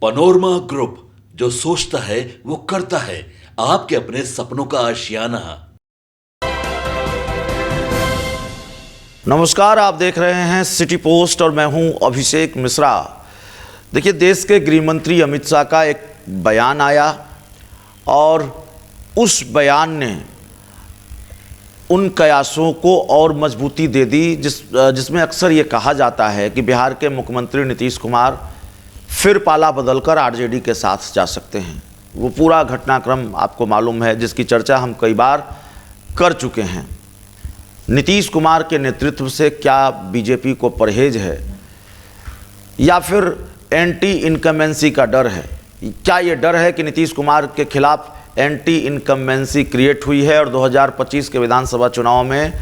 Panorama group, जो सोचता है वो करता है। आपके अपने सपनों का आशियाना। नमस्कार, आप देख रहे हैं सिटी पोस्ट और मैं हूं अभिषेक मिश्रा। देखिए, देश के गृह मंत्री अमित शाह का एक बयान आया और उस बयान ने उन कयासों को और मजबूती दे दी जिसमें अक्सर ये कहा जाता है कि बिहार के मुख्यमंत्री नीतीश कुमार फिर पाला बदलकर आरजेडी के साथ जा सकते हैं। वो पूरा घटनाक्रम आपको मालूम है, जिसकी चर्चा हम कई बार कर चुके हैं। नीतीश कुमार के नेतृत्व से क्या बीजेपी को परहेज है या फिर एंटी इनकम्बेंसी का डर है? क्या ये डर है कि नीतीश कुमार के खिलाफ एंटी इनकम्बेंसी क्रिएट हुई है और 2025 के विधानसभा चुनाव में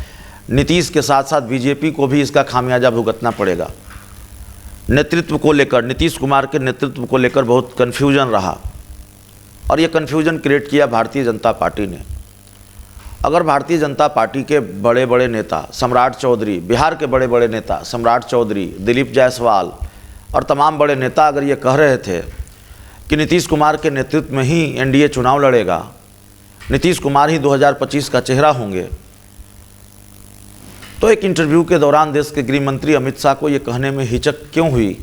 नीतीश के साथ साथ बीजेपी को भी इसका खामियाजा भुगतना पड़ेगा? नेतृत्व को लेकर, नीतीश कुमार के नेतृत्व को लेकर बहुत कन्फ्यूजन रहा और ये कन्फ्यूजन क्रिएट किया भारतीय जनता पार्टी ने। अगर भारतीय जनता पार्टी के बड़े बड़े नेता सम्राट चौधरी, बिहार के बड़े बड़े नेता सम्राट चौधरी, दिलीप जायसवाल और तमाम बड़े नेता अगर ये कह रहे थे कि नीतीश कुमार के नेतृत्व में ही एनडीए चुनाव लड़ेगा, नीतीश कुमार ही 2025 का चेहरा होंगे, तो एक इंटरव्यू के दौरान देश के गृह मंत्री अमित शाह को ये कहने में हिचक क्यों हुई?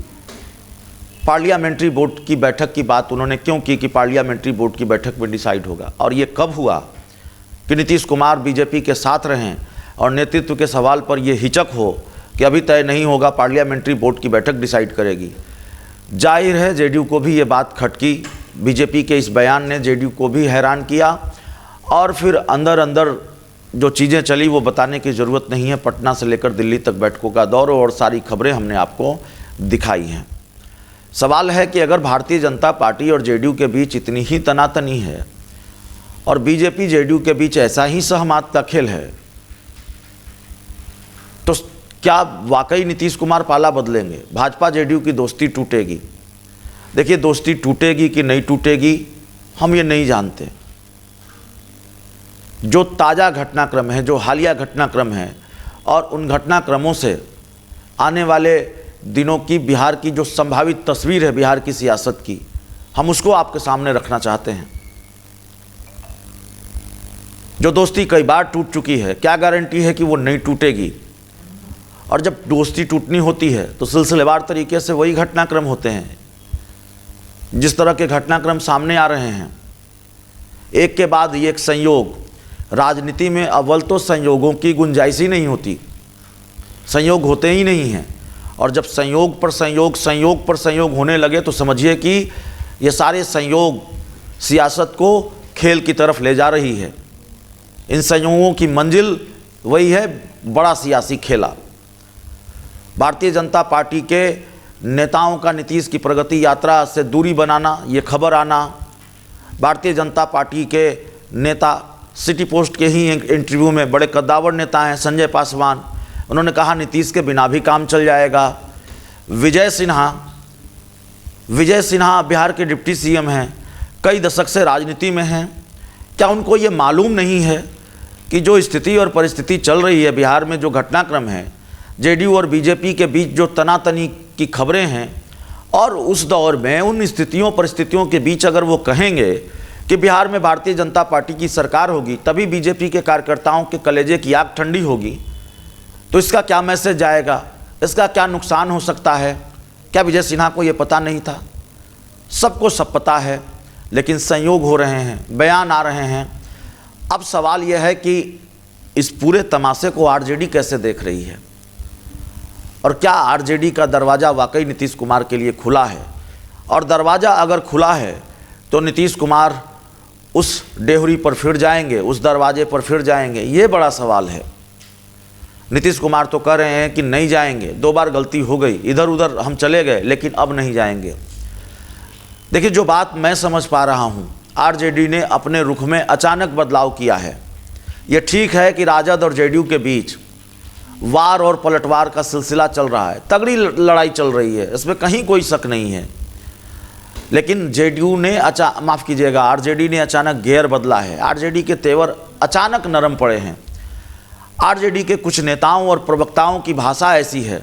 पार्लियामेंट्री बोर्ड की बैठक की बात उन्होंने क्यों की कि पार्लियामेंट्री बोर्ड की बैठक में डिसाइड होगा? और ये कब हुआ कि नीतीश कुमार बीजेपी के साथ रहें और नेतृत्व के सवाल पर यह हिचक हो कि अभी तय नहीं होगा, पार्लियामेंट्री बोर्ड की बैठक डिसाइड करेगी? जाहिर है जेडीयू को भी ये बात खटकी। बीजेपी के इस बयान ने जेडीयू को भी हैरान किया और फिर अंदर अंदर जो चीज़ें चली वो बताने की ज़रूरत नहीं है। पटना से लेकर दिल्ली तक बैठकों का दौर और सारी खबरें हमने आपको दिखाई हैं। सवाल है कि अगर भारतीय जनता पार्टी और जेडीयू के बीच इतनी ही तनातनी है और बीजेपी जेडीयू के बीच ऐसा ही सहमत का खेल है, तो क्या वाकई नीतीश कुमार पाला बदलेंगे? भाजपा जेडीयू की दोस्ती टूटेगी? देखिए, दोस्ती टूटेगी कि नहीं टूटेगी हम ये नहीं जानते। जो ताज़ा घटनाक्रम है, जो हालिया घटनाक्रम है और उन घटनाक्रमों से आने वाले दिनों की बिहार की जो संभावित तस्वीर है बिहार की सियासत की, हम उसको आपके सामने रखना चाहते हैं। जो दोस्ती कई बार टूट चुकी है, क्या गारंटी है कि वो नहीं टूटेगी? और जब दोस्ती टूटनी होती है तो सिलसिलेवार तरीके से वही घटनाक्रम होते हैं। जिस तरह के घटनाक्रम सामने आ रहे हैं, एक के बाद एक संयोग। राजनीति में अव्वल तो संयोगों की गुंजाइश ही नहीं होती, संयोग होते ही नहीं हैं। और जब संयोग पर संयोग होने लगे तो समझिए कि ये सारे संयोग सियासत को खेल की तरफ ले जा रही है। इन संयोगों की मंजिल वही है बड़ा सियासी खेला। भारतीय जनता पार्टी के नेताओं का नीतीश की प्रगति यात्रा से दूरी बनाना, ये खबर आना। भारतीय जनता पार्टी के नेता, सिटी पोस्ट के ही इंटरव्यू में बड़े कद्दावर नेता हैं संजय पासवान, उन्होंने कहा नीतीश के बिना भी काम चल जाएगा। विजय सिन्हा बिहार के डिप्टी सीएम हैं, कई दशक से राजनीति में हैं। क्या उनको ये मालूम नहीं है कि जो स्थिति और परिस्थिति चल रही है बिहार में, जो घटनाक्रम है, जेडीयू और बीजेपी के बीच जो तनातनी की खबरें हैं, और उस दौर में उन स्थितियों परिस्थितियों के बीच अगर वो कहेंगे कि बिहार में भारतीय जनता पार्टी की सरकार होगी, तभी बीजेपी के कार्यकर्ताओं के कलेजे की आग ठंडी होगी, तो इसका क्या मैसेज जाएगा? इसका क्या नुकसान हो सकता है? क्या विजय सिन्हा को ये पता नहीं था? सबको सब पता है, लेकिन संयोग हो रहे हैं, बयान आ रहे हैं। अब सवाल यह है कि इस पूरे तमाशे को आरजेडी कैसे देख रही है और क्या आरजेडी का दरवाज़ा वाकई नीतीश कुमार के लिए खुला है? और दरवाज़ा अगर खुला है तो नीतीश कुमार उस डेहरी पर फिर जाएंगे, उस दरवाजे पर फिर जाएंगे? ये बड़ा सवाल है। नीतीश कुमार तो कह रहे हैं कि नहीं जाएंगे, 2 बार गलती हो गई, इधर उधर हम चले गए, लेकिन अब नहीं जाएंगे। देखिए, जो बात मैं समझ पा रहा हूँ, आरजेडी ने अपने रुख में अचानक बदलाव किया है। ये ठीक है कि राजद और जेडीयू के बीच वार और पलटवार का सिलसिला चल रहा है, तगड़ी लड़ाई चल रही है, इसमें कहीं कोई शक नहीं है। लेकिन जेडीयू ने आरजेडी ने अचानक गियर बदला है। आरजेडी के तेवर अचानक नरम पड़े हैं। आरजेडी के कुछ नेताओं और प्रवक्ताओं की भाषा ऐसी है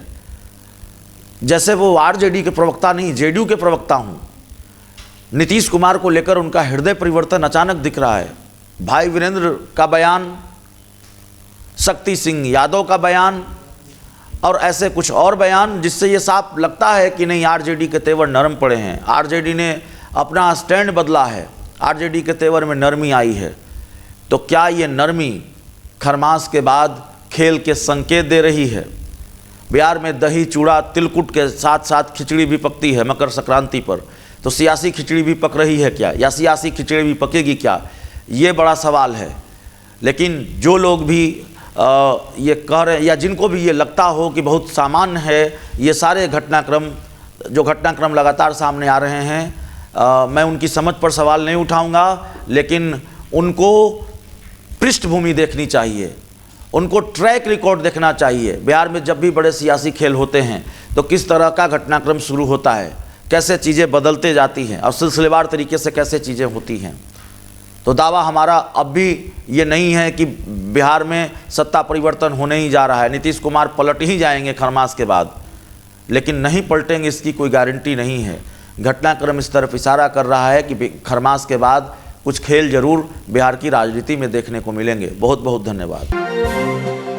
जैसे वो आरजेडी के प्रवक्ता नहीं, जेडीयू के प्रवक्ता हूँ। नीतीश कुमार को लेकर उनका हृदय परिवर्तन अचानक दिख रहा है। भाई वीरेंद्र का बयान, शक्ति सिंह यादव का बयान और ऐसे कुछ और बयान, जिससे ये साफ लगता है कि नहीं, आरजेडी के तेवर नरम पड़े हैं। आरजेडी ने अपना स्टैंड बदला है, आरजेडी के तेवर में नरमी आई है। तो क्या ये नरमी खरमास के बाद खेल के संकेत दे रही है? बिहार में दही चूड़ा तिलकुट के साथ साथ खिचड़ी भी पकती है मकर संक्रांति पर, तो सियासी खिचड़ी भी पक रही है क्या, या सियासी खिचड़ी भी पकेगी क्या, ये बड़ा सवाल है। लेकिन जो लोग भी ये कह रहे हैं, या जिनको भी ये लगता हो कि बहुत सामान्य है ये सारे घटनाक्रम लगातार सामने आ रहे हैं, मैं उनकी समझ पर सवाल नहीं उठाऊंगा, लेकिन उनको पृष्ठभूमि देखनी चाहिए, उनको ट्रैक रिकॉर्ड देखना चाहिए। बिहार में जब भी बड़े सियासी खेल होते हैं तो किस तरह का घटनाक्रम शुरू होता है, कैसे चीज़ें बदलते जाती हैं और सिलसिलेवार तरीके से कैसे चीज़ें होती हैं। तो दावा हमारा अब भी ये नहीं है कि बिहार में सत्ता परिवर्तन होने ही जा रहा है, नीतीश कुमार पलट ही जाएंगे खरमास के बाद, लेकिन नहीं पलटेंगे इसकी कोई गारंटी नहीं है। घटनाक्रम इस तरफ इशारा कर रहा है कि खरमास के बाद कुछ खेल जरूर बिहार की राजनीति में देखने को मिलेंगे। बहुत बहुत धन्यवाद।